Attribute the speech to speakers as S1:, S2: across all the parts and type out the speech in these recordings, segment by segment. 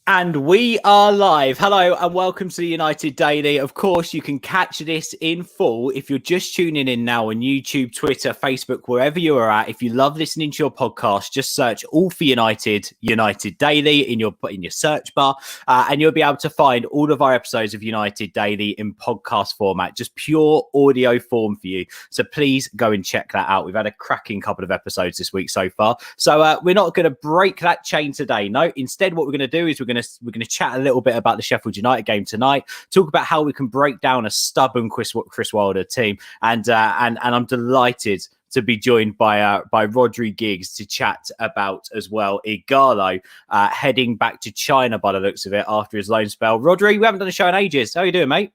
S1: And we are live. Hello and welcome to the United Daily. Of course, you can catch this in full if you're just tuning in now on YouTube, Twitter, Facebook, wherever you are at. If you love listening to your podcast, just search All for United, United Daily in your search bar, and you'll be able to find all of our episodes of United Daily in podcast format, just pure audio form for you. So please go and check that out. We've had a cracking couple of episodes this week so far. So we're not going to break that chain today. No, instead, what we're going to do is we're going to chat a little bit about the Sheffield United game tonight. Talk about how we can break down a stubborn Chris Wilder team, and I'm delighted to be joined by Rhodri Giggs to chat about as well Ighalo heading back to China by the looks of it after his loan spell. Rhodri, we haven't done a show in ages. How are you doing, mate?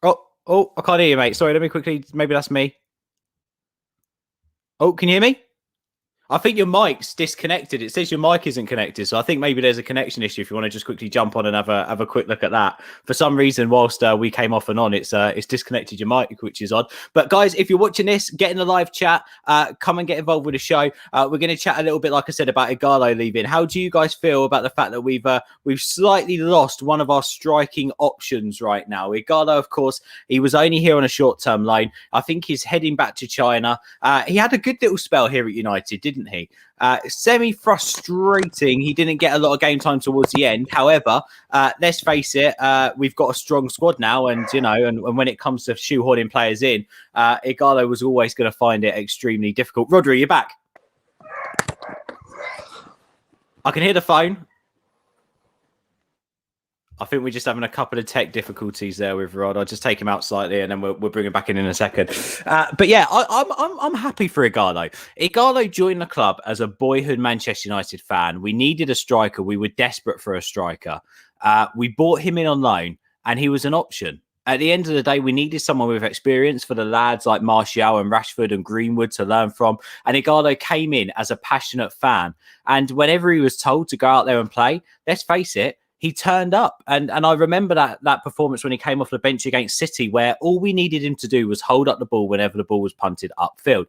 S1: Oh, I can't hear you, mate. Sorry, let me quickly. Maybe that's me. Oh, can you hear me? I think your mic's disconnected. It says your mic isn't connected. So I think maybe there's a connection issue. If you want to just quickly jump on and have a quick look at that. For some reason, whilst we came off and on, it's disconnected your mic, which is odd. But guys, if you're watching this, get in the live chat. Come and get involved with the show. We're going to chat a little bit, like I said, about Ighalo leaving. How do you guys feel about the fact that we've slightly lost one of our striking options right now? Ighalo, of course, he was only here on a short-term loan. I think he's heading back to China. He had a good little spell here at United, didn't he? Semi-frustrating. He didn't get a lot of game time towards the end. However, let's face it, we've got a strong squad now, and and when it comes to shoehorning players in, Ighalo was always going to find it extremely difficult. Rhodri, you're back. I can hear the phone. I think we're just having a couple of tech difficulties there with Rod. I'll just take him out slightly, and then we'll bring him back in a second. But yeah, I'm happy for Ighalo. Ighalo joined the club as a boyhood Manchester United fan. We needed a striker. We were desperate for a striker. We bought him in on loan, and he was an option. At the end of the day, we needed someone with experience for the lads like Martial and Rashford and Greenwood to learn from. And Ighalo came in as a passionate fan. And whenever he was told to go out there and play, let's face it, he turned up. And I remember that performance when he came off the bench against City, where all we needed him to do was hold up the ball whenever the ball was punted upfield.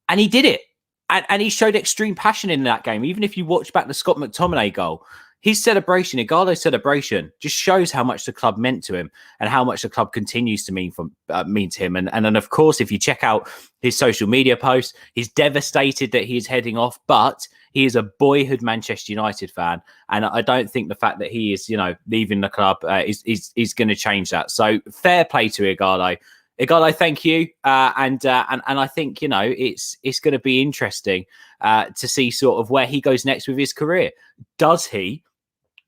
S1: And he did it. And he showed extreme passion in that game. Even if you watch back the Scott McTominay goal, his celebration, Ighalo's celebration, just shows how much the club meant to him and how much the club continues to mean to him. And then, of course, if you check out his social media posts, he's devastated that he's heading off, but he is a boyhood Manchester United fan. And I don't think the fact that he is, leaving the club is going to change that. So fair play to Ighalo. Ighalo, thank you. And I think, it's going to be interesting to see sort of where he goes next with his career. Does he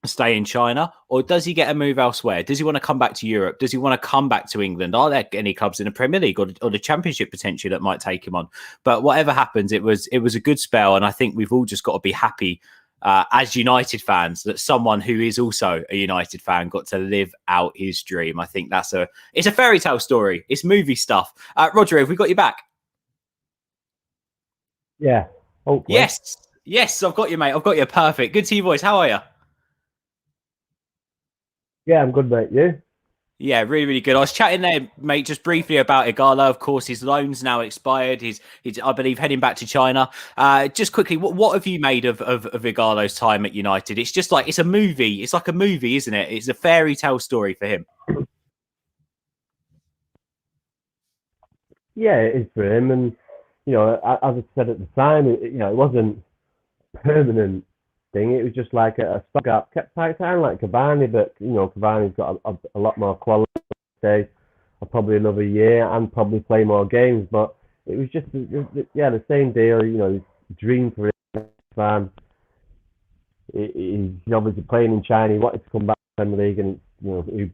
S1: stay in China, or does he get a move elsewhere? Does he want to come back to Europe? Does he want to come back to England? Are there any clubs in the Premier League or the Championship potentially that might take him on? But whatever happens, it was a good spell, and I think we've all just got to be happy as United fans that someone who is also a United fan got to live out his dream. I think it's a fairy tale story. It's movie stuff. Roger, have we got you back?
S2: Yeah. Hopefully.
S1: Yes, I've got you, mate. I've got you. Perfect. Good to your voice. How are you?
S2: Yeah, I'm good, mate. You?
S1: Yeah, really, really good. I was chatting there, mate, just briefly about Ighalo. Of course, his loan's now expired. He's I believe, heading back to China. Just quickly, what have you made of Ighalo's time at United? It's just like, it's a movie. It's like a movie, isn't it? It's a fairy tale story for him.
S2: Yeah, it is for him. And, as I said at the time, it wasn't a permanent thing. It was just like a stopgap. Kept time like Cavani, but, Cavani's got a lot more quality. Probably another year and probably play more games. But it was just, the same deal. Dream for him. Fan. He's obviously playing in China. He wanted to come back to the Premier League, and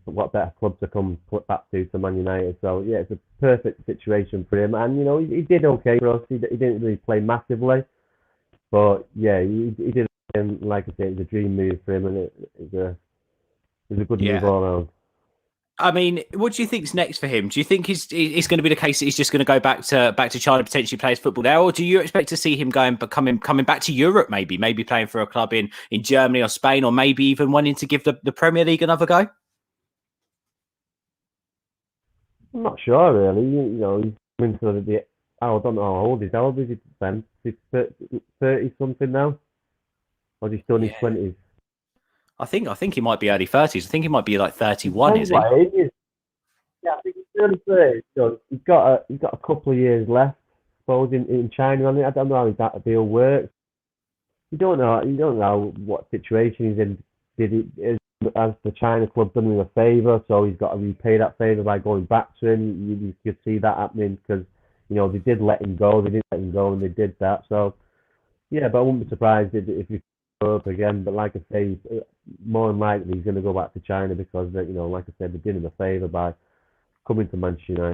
S2: what better club to come back to Man United. So yeah, it's a perfect situation for him. And he did okay for us. He didn't really play massively, but yeah, he did. Like I say, it was a dream move for him, and it was a good move all around.
S1: I mean, what do you think's next for him? Do you think it's going to be the case that he's just going to go back to China, potentially play his football there, or do you expect to see him coming back to Europe, maybe playing for a club in Germany or Spain, or maybe even wanting to give the Premier League another go?
S2: I'm not sure, really. He's into I don't know how old he is. How old is he, Ben? He's 30 something now. or is he still in his 20s?
S1: I think he might be early 30s. I think he might be like 31,
S2: Depends
S1: is he?
S2: what age he is. Yeah, I think he's early 30s. So he's got a couple of years left, I suppose, in China. I don't know how that deal works. You don't know what situation he's in. Has the China club done him a favour? So he's got to repay that favour by going back to him. You could see that happening because they did let him go. They didn't let him go, and they did that. So yeah, but I wouldn't be surprised if he go up again. But like I say, more than likely he's going to go back to China because like I said, they did him a favour by coming to Manchester United.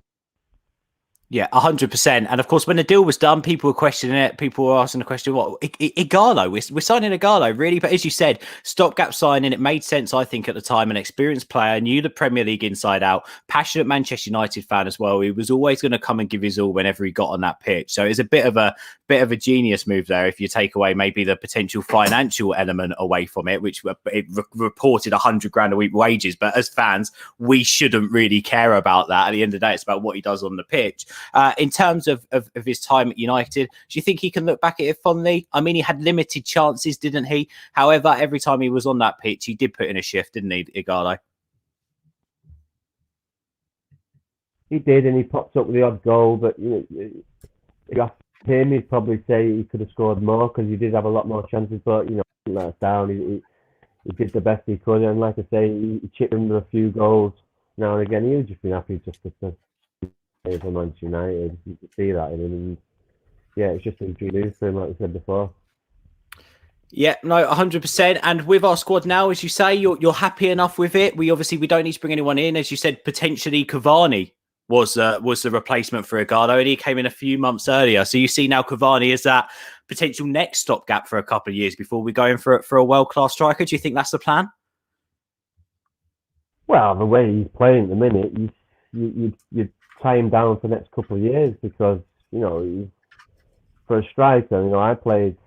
S1: Yeah, 100%. And of course, when the deal was done, people were questioning it. People were asking the question, what, Igalo? We're signing Igalo, really? But as you said, stopgap signing, it made sense, I think, at the time. An experienced player, knew the Premier League inside out, passionate Manchester United fan as well. He was always going to come and give his all whenever he got on that pitch. So it's a bit of a genius move there if you take away maybe the potential financial element away from it, which it reported 100 grand a week wages. But as fans, we shouldn't really care about that. At the end of the day, it's about what he does on the pitch. In terms of his time at United, do you think he can look back at it fondly? I mean, he had limited chances, didn't he? However, every time he was on that pitch, he did put in a shift, didn't he, Igalo?
S2: He did, and he popped up with the odd goal. But if you ask him, he'd probably say he could have scored more because he did have a lot more chances. But he let us down. He did the best he could, and like I say, he chipped under a few goals now and again. He would just been happy just to for Manchester United. You could see that in him. And yeah, it's just a dream move for him, like we said before.
S1: Yeah, no, 100%. And with our squad now, as you say, you're happy enough with it. We don't need to bring anyone in. As you said, potentially Cavani was the replacement for Igalo, and he came in a few months earlier. So you see now Cavani as that potential next stopgap for a couple of years before we go in for a world-class striker. Do you think that's the plan?
S2: Well, the way he's playing at the minute, you'd tie him down for the next couple of years because for a striker, I played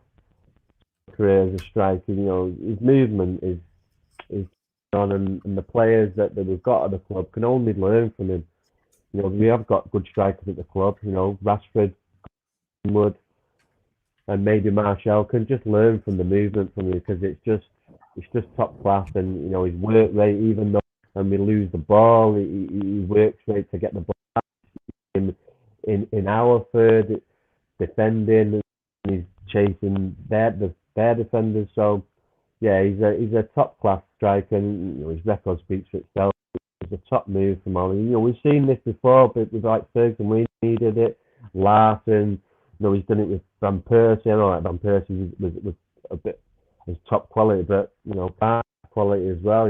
S2: career as a striker. His movement is on, and the players that we've got at the club can only learn from him. We have got good strikers at the club. Rashford, Wood, and maybe Martial can just learn from the movement from him because it's just top class. And his work rate, even though when we lose the ball, he works rate to get the ball in our third defending. And he's chasing their defenders. So yeah, he's a top class striker, and his record speaks for itself. It's a top move from Ollie. We've seen this before, but with like Ferguson, we needed it. Larson, he's done it with Van Persie. I know like Van Persie was a bit as top quality, but bad quality as well.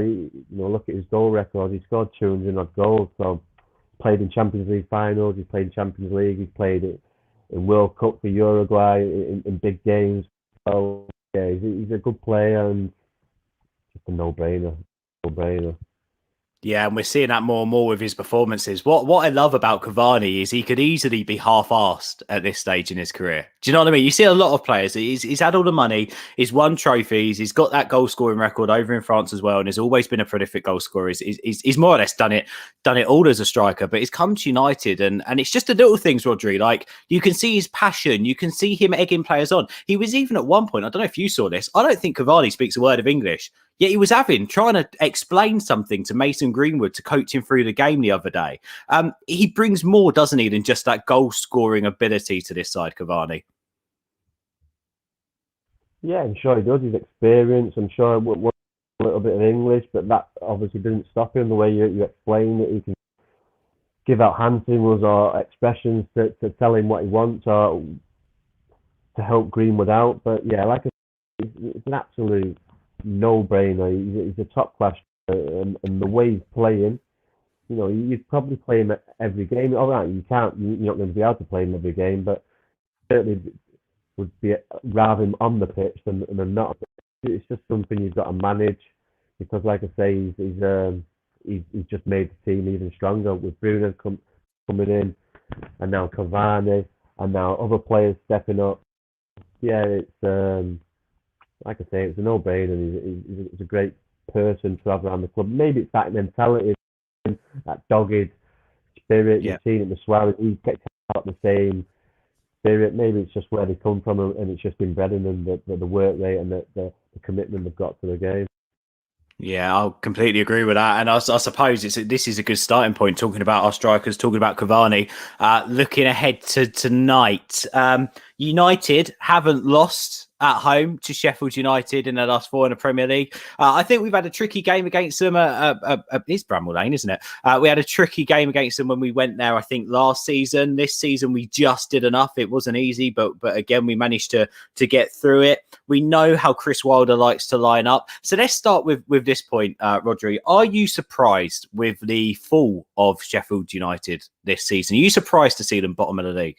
S2: Look at his goal record. He scored 200 odd goals. So played in Champions League finals. He's played in Champions League. He's played it in World Cup for Uruguay in big games. So yeah, he's a good player and just a no-brainer.
S1: Yeah, and we're seeing that more and more with his performances. What I love about Cavani is he could easily be half-arsed at this stage in his career. Do you know what I mean? You see a lot of players. He's had all the money. He's won trophies. He's got that goal-scoring record over in France as well, and has always been a prolific goal scorer. He's more or less done it all as a striker. But he's come to United, and it's just the little things, Rhodri. Like you can see his passion. You can see him egging players on. He was even at one point. I don't know if you saw this. I don't think Cavani speaks a word of English. Yet he was trying to explain something to Mason Greenwood to coach him through the game the other day. He brings more, doesn't he, than just that goal-scoring ability to this side, Cavani?
S2: Yeah, I'm sure he does. His experience, I'm sure a little bit of English, but that obviously didn't stop him the way you explain it. He can give out hand signals or expressions to tell him what he wants or to help Greenwood out. But yeah, like I said, it's an absolute no-brainer. He's a top class, and the way he's playing, you'd probably play him at every game. All right, you're not going to be able to play him every game, but certainly would be rather him on the pitch than not. It's just something you've got to manage because, like I say, he's just made the team even stronger with Bruno coming in, and now Cavani, and now other players stepping up. Yeah, it's like I say, it's a no-brainer. He's a great person to have around the club. Maybe it's that mentality, that dogged spirit.
S1: Yeah.
S2: You've seen it with Suarez. He gets out the same spirit. Maybe it's just where they come from, and it's just inbred in them, the work rate and the commitment they've got to the game.
S1: Yeah, I'll completely agree with that. And I suppose this is a good starting point, talking about our strikers, talking about Cavani. Looking ahead to tonight, United haven't lost at home to Sheffield United in their last 4 in the Premier League. I think we've had a tricky game against them. It's Bramall Lane, isn't it? We had a tricky game against them when we went there, I think, last season. This season, we just did enough. It wasn't easy, but again, we managed to get through it. We know how Chris Wilder likes to line up. So let's start with this point, Rhodri. Are you surprised with the fall of Sheffield United this season? Are you surprised to see them bottom of the league?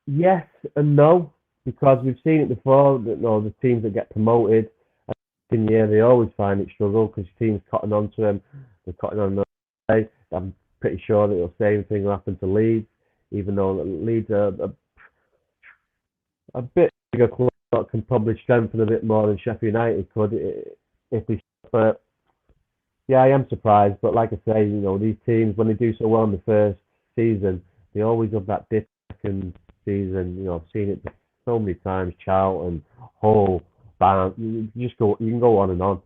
S2: Yes and no, because we've seen it before. That the teams that get promoted, in year they always find it struggle because teams cotton on to them. They're cotton on them. I'm pretty sure that the same thing will happen to Leeds, even though Leeds are a bit bigger club that can probably strengthen a bit more than Sheffield United could if they. But yeah, I am surprised. But like I say, these teams when they do so well in the first season, they always have that dip second season. I've seen it so many times. Charlton, Hull, Barnes. You can go on and on.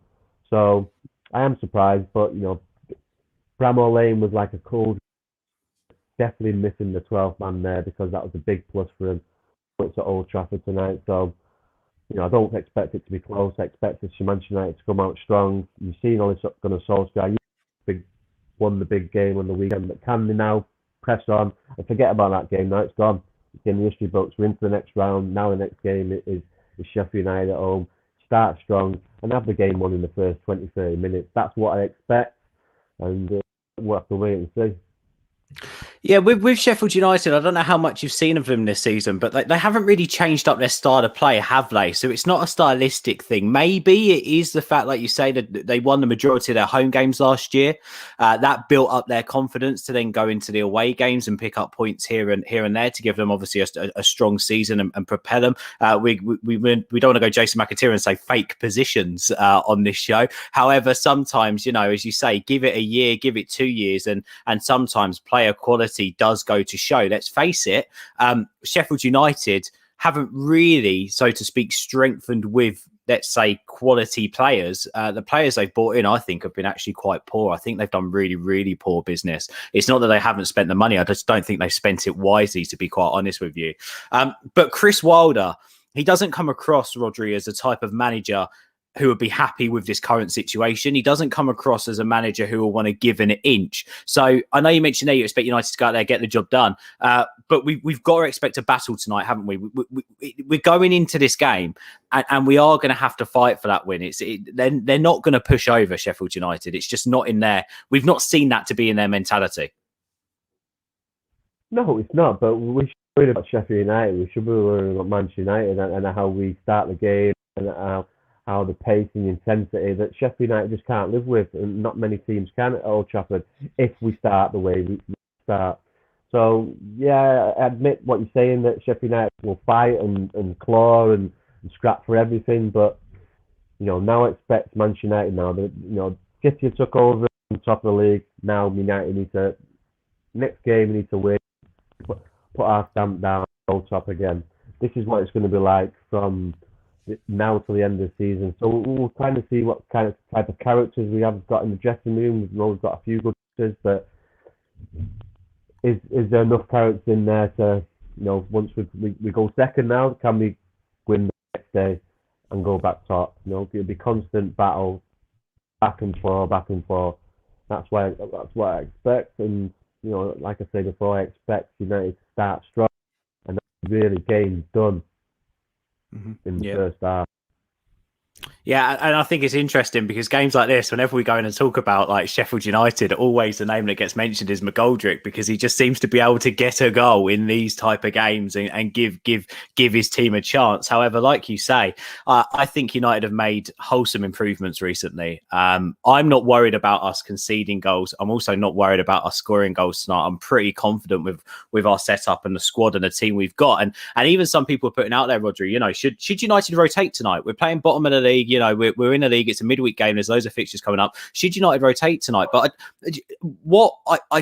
S2: So I am surprised, but Bramall Lane was like a cold. Definitely missing the 12th man there because that was a big plus for him. It's at Old Trafford tonight, so I don't expect it to be close. I expect Manchester United to come out strong. You've seen Ole Gunnar Solskjaer won the big game on the weekend, but can they now press on and forget about that game? Now it's gone. It's in the history books. We're into the next round. Now the next game is Sheffield United at home. Start strong and have the game won in the first 20, 30 minutes. That's what I expect, and we'll have to wait and see.
S1: Yeah, with Sheffield United, I don't know how much you've seen of them this season, but they haven't really changed up their style of play, have they? So it's not a stylistic thing. Maybe it is the fact, like you say, that they won the majority of their home games last year. That built up their confidence to then go into the away games and pick up points here and there to give them obviously a strong season and propel them. We don't want to go Jason McAteer and say fake positions on this show. However, sometimes, as you say, give it a year, give it 2 years, and sometimes player quality does go to show. Let's face it, Sheffield United haven't really, so to speak, strengthened with, let's say, quality players. The players they've brought in, I think, have been actually quite poor. I think they've done really, really poor business. It's not that they haven't spent the money. I just don't think they've spent it wisely, to be quite honest with you. But Chris Wilder, he doesn't come across, Rhodri, as a type of manager who would be happy with this current situation. He doesn't come across as a manager who will want to give an inch. So I know you mentioned there you expect United to go out there, get the job done. But we've got to expect a battle tonight, haven't we? We're going into this game and we are going to have to fight for that win. They're not going to push over Sheffield United. It's just not in there. We've not seen that to be in their mentality.
S2: No, it's not. But we should be worried about Sheffield United. We should be worried about Manchester United and how we start the game and how the pace and intensity that Sheffield United just can't live with, and not many teams can at Old Trafford if we start the way we start. So, yeah, I admit what you're saying, that Sheffield United will fight and claw and scrap for everything, but, now I expect Manchester United now that, City took over on top of the league. Now United next game we need to win, put our stamp down, go top again. This is what it's going to be like from now to the end of the season. So we'll kind of see what type of characters we have got in the dressing room. We've always got a few good characters, but is there enough characters in there to, once we go second now, can we win the next day and go back top? It'll be constant battle, back and forth. That's what I expect. And like I said before, I expect United to start strong and really games done in the first half.
S1: Yeah, and I think it's interesting because games like this, whenever we go in and talk about like Sheffield United, always the name that gets mentioned is McGoldrick, because he just seems to be able to get a goal in these type of games and give his team a chance. However, like you say, I think United have made wholesome improvements recently. I'm not worried about us conceding goals. I'm also not worried about us scoring goals tonight. I'm pretty confident with our setup and the squad and the team we've got. And even some people are putting out there, Rhodri, should United rotate tonight? We're playing bottom of the league. We're in the league. It's a midweek game. There's loads of fixtures coming up. Should United rotate tonight? But I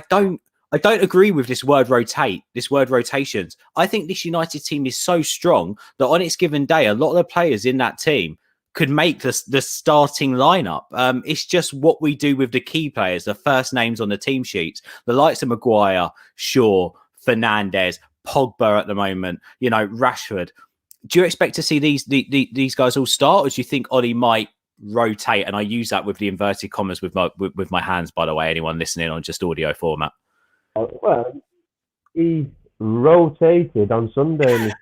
S1: I don't agree with this word rotate, this word rotations. I think this United team is so strong that on its given day, a lot of the players in that team could make the starting lineup. It's just what we do with the key players, the first names on the team sheets, the likes of Maguire, Shaw, Fernandes, Pogba at the moment, Rashford. Do you expect to see these guys all start, or do you think Ollie might rotate? And I use that with the inverted commas with my hands, by the way, anyone listening on just audio format.
S2: Well, he rotated on Sunday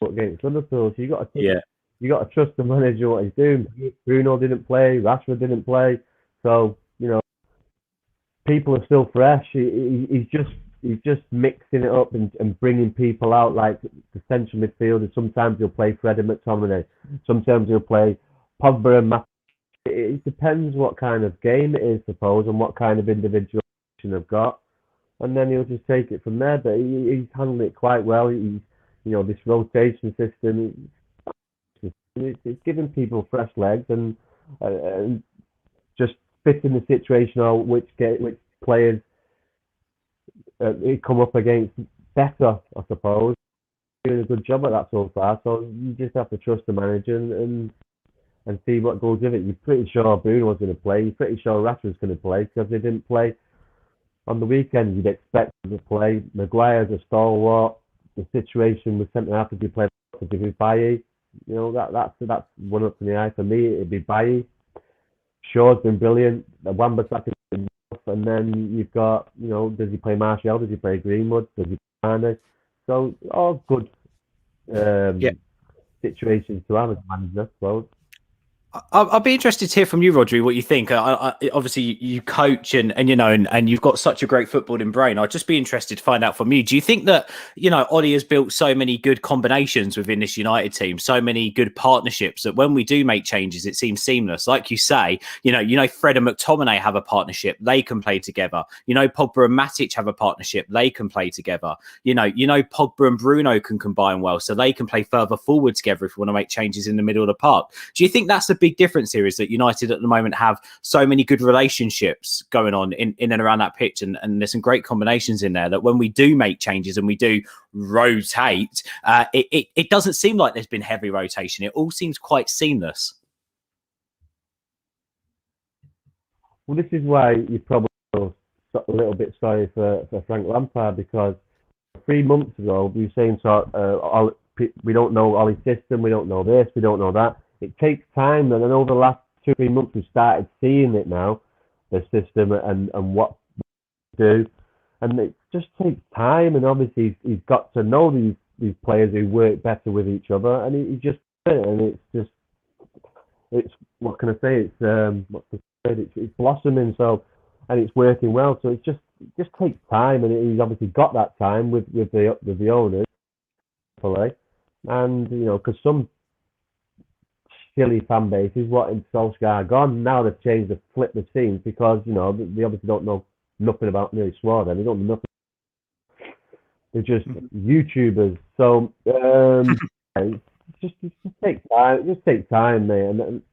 S2: against Liverpool, so you got to trust the manager what he's doing. Bruno didn't play, Rashford didn't play, so people are still fresh. He's just mixing it up and bringing people out like the central midfielders. Sometimes he'll play Fred and McTominay, sometimes he'll play Pogba and Matt. It depends what kind of game it is, suppose, and what kind of individual they've got. And then he'll just take it from there. But he's handling it quite well. This rotation system, it's giving people fresh legs and just fitting the situation or which players come up against better, I suppose. Doing a good job at that so far. So you just have to trust the manager and see what goes with it. You're pretty sure Bruno was going to play. You're pretty sure Rashford's going to play because they didn't play on the weekend. You'd expect them to play. Maguire's a stalwart. The situation with centre half, if you play Bailly, that's one up in the eye for me. It'd be Bailly. Shaw's been brilliant. The Wan-Bissaka, and then you've got, does he play Martial? Does he play Greenwood? Does he play Arne? So all good situations to have as a manager, I suppose.
S1: I'd be interested to hear from you, Rhodri, what you think. Obviously, you coach and you've got such a great footballing brain. I'd just be interested to find out from you. Do you think that, Ollie has built so many good combinations within this United team, so many good partnerships that when we do make changes, it seems seamless? Like you say, Fred and McTominay have a partnership. They can play together. Pogba and Matic have a partnership. They can play together. Pogba and Bruno can combine well, so they can play further forward together if we want to make changes in the middle of the park. Do you think that's the big difference here, is that United at the moment have so many good relationships going on in and around that pitch, and there's some great combinations in there that when we do make changes and we do rotate, it doesn't seem like there's been heavy rotation. It all seems quite seamless.
S2: Well, this is why you probably feel a little bit sorry for Frank Lampard, because 3 months ago we were saying we don't know Ollie's system, we don't know this, we don't know that. It takes time, and then over the last 2-3 months we've started seeing it now, the system and what to do, and it just takes time. And obviously he's got to know these players who work better with each other, and he just and it's what can I say? It's blossoming, so, and it's working well. So it just takes time, and he's obviously got that time with the owners, and because some silly fan bases wanting Solskjaer gone. Now they've changed the flip the scenes because they obviously don't know nothing about, nearly swore then, they don't know nothing. They're just YouTubers. So it just takes time. It just takes time, mate. And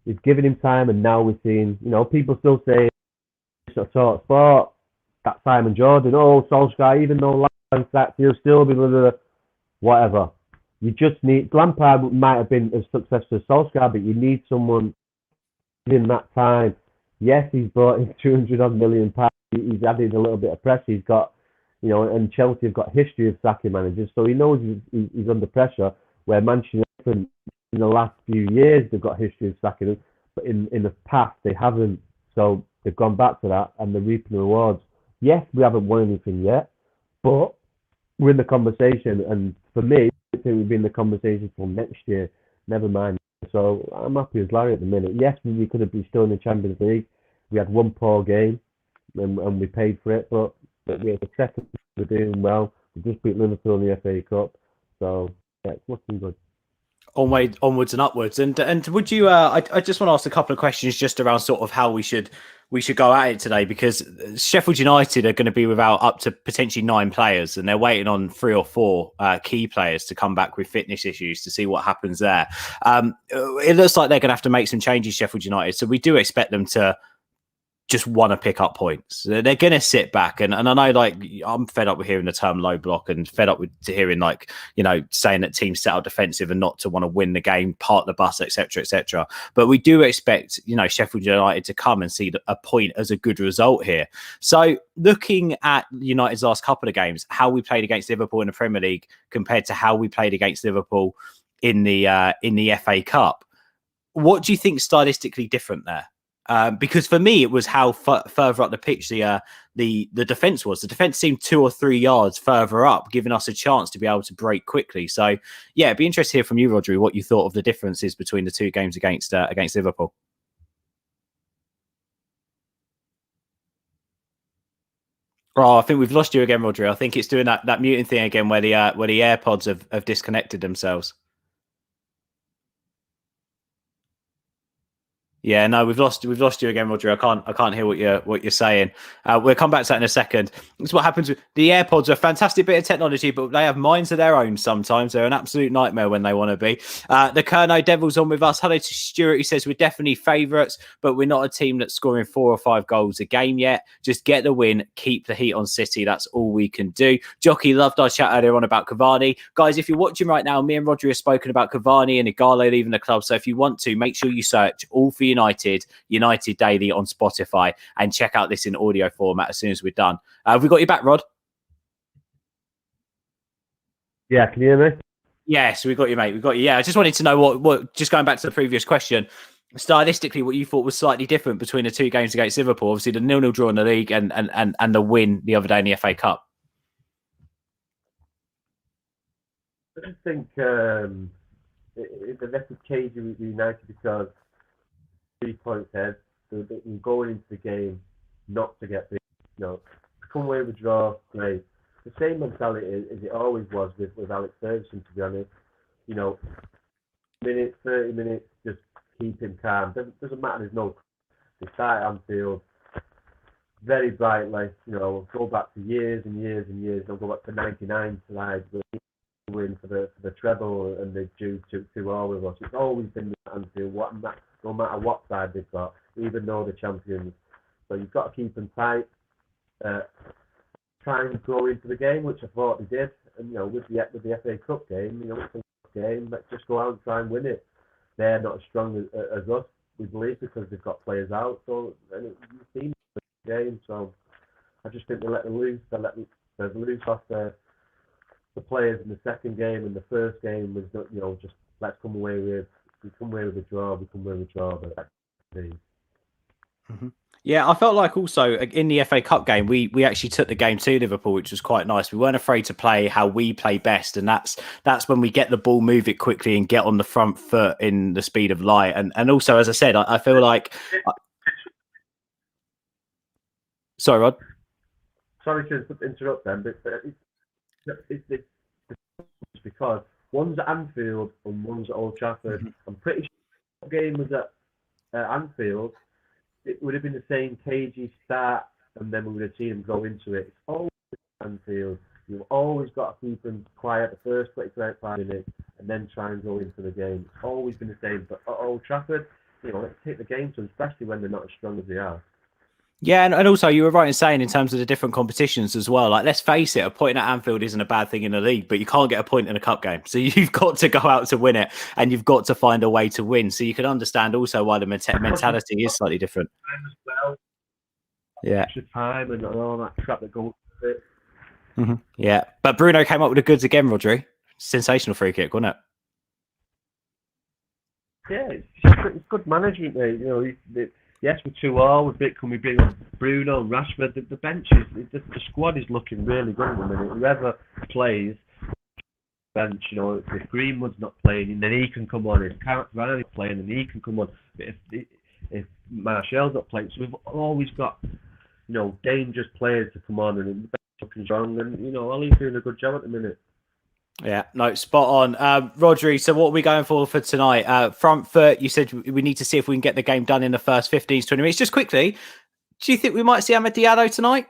S2: it's giving him time, and now we're seeing people still say sort of sport. That Simon Jordan, Solskjaer, even though that he'll still be whatever. You just need, Lampard might have been as successful as Solskjaer, but you need someone in that time. Yes, he's brought in 200 million pounds. He's added a little bit of pressure. He's got, and Chelsea have got a history of sacking managers, so he knows he's under pressure. Where Manchester United, in the last few years, they've got a history of sacking him, but in the past they haven't. So they've gone back to that, and they're reaping the rewards. Yes, we haven't won anything yet, but we're in the conversation, and for me, I think we'll be in the conversation for next year. Never mind. So I'm happy as Larry at the minute. Yes, we could have been still in the Champions League. We had one poor game, and we paid for it. But we're the second. We're doing well. We just beat Liverpool in the FA Cup. So yeah, it's looking good.
S1: Onwards and upwards. And would you? I just want to ask a couple of questions just around sort of how we should go at it today, because Sheffield United are going to be without up to potentially 9 players, and they're waiting on 3 or 4 key players to come back with fitness issues to see what happens there. It looks like they're going to have to make some changes, Sheffield United. So we do expect them to just want to pick up points. They're going to sit back. And I know, like, I'm fed up with hearing the term low block and fed up with hearing, like, saying that teams set out defensive and not to want to win the game, park the bus, etc., etc. But we do expect, Sheffield United to come and see a point as a good result here. So looking at United's last couple of games, how we played against Liverpool in the Premier League compared to how we played against Liverpool in the FA Cup, what do you think stylistically different there? Because for me, it was how further up the pitch the defense was. The defense seemed 2 or 3 yards further up, giving us a chance to be able to break quickly. So, yeah, it'd be interesting to hear from you, Rhodri, what you thought of the differences between the two games against Liverpool. Oh, I think we've lost you again, Rhodri. I think it's doing that muting thing again, where the AirPods have disconnected themselves. Yeah, no, we've lost you again, Rhodri. I can't hear what you're saying. We'll come back to that in a second. That's what happens with the AirPods. Are a fantastic bit of technology, but they have minds of their own sometimes. They're an absolute nightmare when they want to be. The Kerno Devils on with us. Hello to Stuart. He says we're definitely favourites, but we're not a team that's scoring 4 or 5 goals a game yet. Just get the win, keep the heat on City. That's all we can do. Jockey loved our chat earlier on about Cavani. Guys, if you're watching right now, me and Rhodri have spoken about Cavani and Igalo leaving the club. So if you want to, make sure you search All for United Daily on Spotify and check out this in audio format as soon as we're done. Have we got you back, Rod?
S2: Yeah, can you hear me?
S1: Yes, we got you, mate. We got you. Yeah, I just wanted to know what just going back to the previous question, stylistically, what you thought was slightly different between the two games against Liverpool. Obviously, the 0-0 draw in the league and the win the other day in the FA Cup.
S2: I just think it's a less cagey with United because 3 points ahead, so going into the game not to get beat, to come away with a draw, great. The same mentality as it always was with Alex Ferguson, to be honest. 30 minutes, just keep him calm. Doesn't matter, they start at Anfield very brightly, go back to years and years and years, they'll go back to 99 side, win for the treble, and they do 2-2 with us. It's always been Anfield, no matter what side they've got, even though they're champions. So you've got to keep them tight, try and go into the game, which I thought they did. And with the FA Cup game, it's a game, let's just go out and try and win it. They're not as strong as us, we believe, because they've got players out. So you've seen the game. So I just think they let them loose. They loose off the players in the second game, and the first game was just let's come away with a draw. But
S1: mm-hmm. Yeah, I felt like also in the FA Cup game, we actually took the game to Liverpool, which was quite nice. We weren't afraid to play how we play best, and that's when we get the ball, move it quickly, and get on the front foot in the speed of light. And also, as I said, I feel like. Sorry, Rod. Sorry
S2: to interrupt them, but it's because one's at Anfield and one's at Old Trafford. Mm-hmm. I'm pretty sure the game was at Anfield. It would have been the same cagey start, and then we would have seen them go into it. It's always at Anfield. You've always got to keep them quiet the first 25 minutes, and then try and go into the game. It's always been the same. But at Old Trafford, let's take the game to them, especially when they're not as strong as they are. Yeah, and also you were right in saying in terms of the different competitions as well, like, let's face it, a point at Anfield isn't a bad thing in the league, but you can't get a point in a cup game. So you've got to go out to win it, and you've got to find a way to win. So you can understand also why the mentality is slightly different. Yeah. Extra time and all that crap that goes with it. Mm-hmm. Yeah, but Bruno came up with the goods again, Rhodri. Sensational free kick, wasn't it? Yeah, it's good management, mate. Yes, we're 2-2. Can we bring on Bruno and Rashford? The bench the squad is looking really good at the minute. Whoever plays bench, if Greenwood's not playing, then he can come on. If Cavani's playing, then he can come on. But if Martial's not playing, so we've always got dangerous players to come on, and the bench looking strong. And Ollie's doing a good job at the minute. Yeah, no, spot on. Rhodri, so what are we going for tonight? Front foot, you said we need to see if we can get the game done in the first 15 to 20 minutes. Just quickly, do you think we might see Amad Diallo tonight?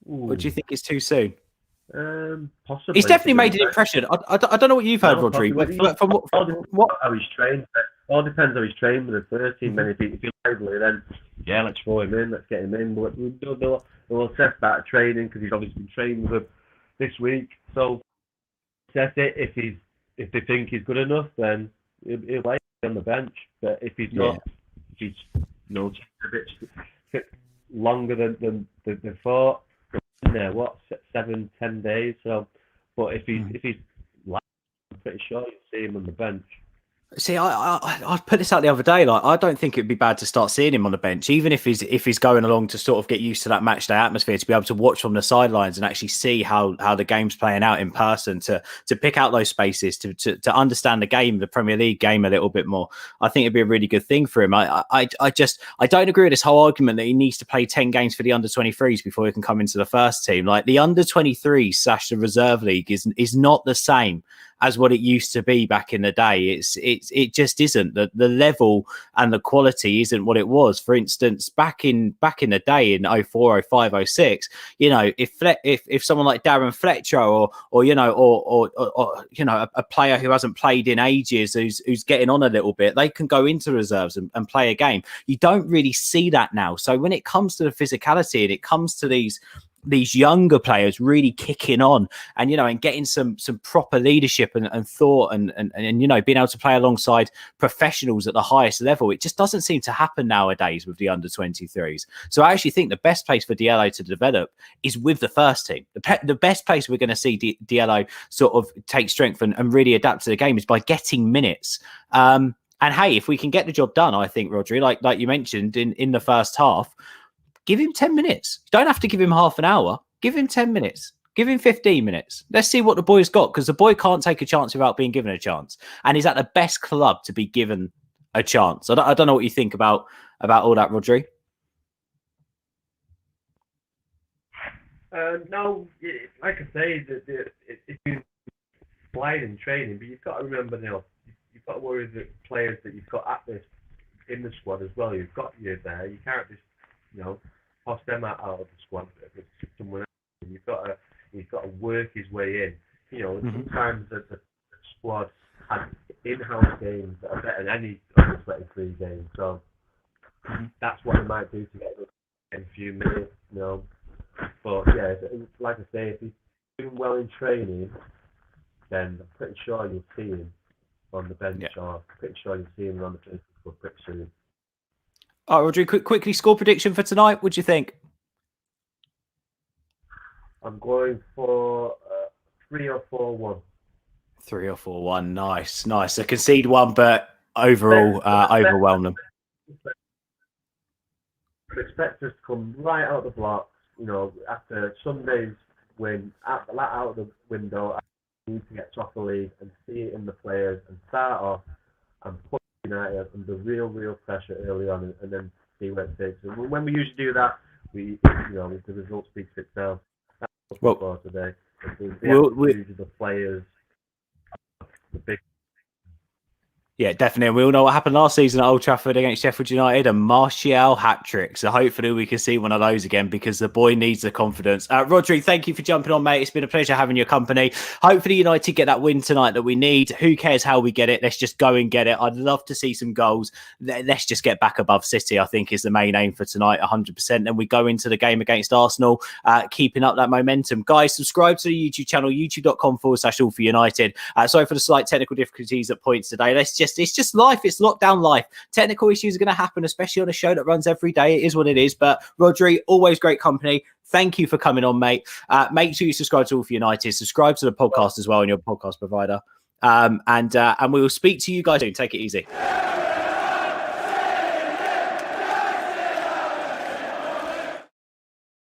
S2: Ooh. Or do you think it's too soon? Possibly. He's definitely made an impression. I don't know what you've heard, Rhodri. From what how he's trained. all depends how he's trained with the first team. And if he's lively, then yeah, let's throw him in, let's get him in. But they'll assess that training because he's obviously been training with them this week. So assess it. If they think he's good enough, then he'll play on the bench. But if he's not, if he's a bit longer than they thought, in there, 7-10 days. So, but if he's like, I'm pretty sure you'll see him on the bench.
S1: See, I put this out the other day. Like, I don't think it'd be bad to start seeing him on the bench, even if he's going along to sort of get used to that match day atmosphere, to be able to watch from the sidelines and actually see how the game's playing out in person, to pick out those spaces, to understand the game, the Premier League game a little bit more. I think it'd be a really good thing for him. I don't agree with this whole argument that he needs to play 10 games for the under-23s before he can come into the first team. Like, the under-23s / the reserve league is not the same as what it used to be back in the day. It just isn't. The level and the quality isn't what it was. For instance, back in the day in 04, 05, 06, you know, if someone like Darren Fletcher or a player who hasn't played in ages, who's getting on a little bit, they can go into reserves and play a game. You don't really see that now. So when it comes to the physicality and it comes to these younger players really kicking on and, you know, and getting some proper leadership and thought and, you know, being able to play alongside professionals at the highest level, it just doesn't seem to happen nowadays with the under-23s. So I actually think the best place for Diallo to develop is with the first team. The best place we're going to see Diallo sort of take strength and really adapt to the game is by getting minutes. And hey, if we can get the job done, I think, Rhodri, like you mentioned in the first half, give him 10 minutes. You don't have to give him half an hour. Give him 10 minutes. Give him 15 minutes. Let's see what the boy's got, because the boy can't take a chance without being given a chance. And he's at the best club to be given a chance. I don't know what you think about all that, Rhodri.
S2: No, like I say, it's been slide in training, but you've got to remember now, you've got to worry the players that you've got in the squad as well. You've got you there. You can't just, you know, toss them out of the squad if it's someone else. He's got to work his way in. You know, sometimes the squad had in-house games that are better than any other 23 games. So that's what they might do to get in a few minutes, you know. But yeah, like I say, if he's doing well in training, then I'm pretty sure you'll see him on the bench, or pretty sure you'll see him on the training squad pretty soon.
S1: All right, Rhodri, quickly score prediction for tonight. What do you think?
S2: I'm going for 3 or 4-1.
S1: 3 or 4-1. Nice. So concede one, but overall, overwhelm them.
S2: I expect us to come right out of the blocks. You know, after Sunday's win, out of the window, I need to get top of the league and see it in the players and start off and put United under real pressure early on, and then see where it takes. And when we usually do that, the result speaks for itself. That's what we're for today. The players, the big.
S1: Yeah, definitely. And we all know what happened last season at Old Trafford against Sheffield United, a Martial hat-trick. So hopefully we can see one of those again, because the boy needs the confidence. Rhodri, thank you for jumping on, mate. It's been a pleasure having your company. Hopefully United get that win tonight that we need. Who cares how we get it? Let's just go and get it. I'd love to see some goals. Let's just get back above City, I think, is the main aim for tonight, 100%. Then we go into the game against Arsenal, keeping up that momentum. Guys, subscribe to the YouTube channel, youtube.com/all for United. Sorry for the slight technical difficulties at points today. It's just life. It's lockdown life. Technical issues are going to happen, especially on a show that runs every day. It is what it is. But Rhodri, always great company. Thank you for coming on, mate. Make sure you subscribe to All for United. Subscribe to the podcast as well on your podcast provider. And we will speak to you guys soon. Take it easy.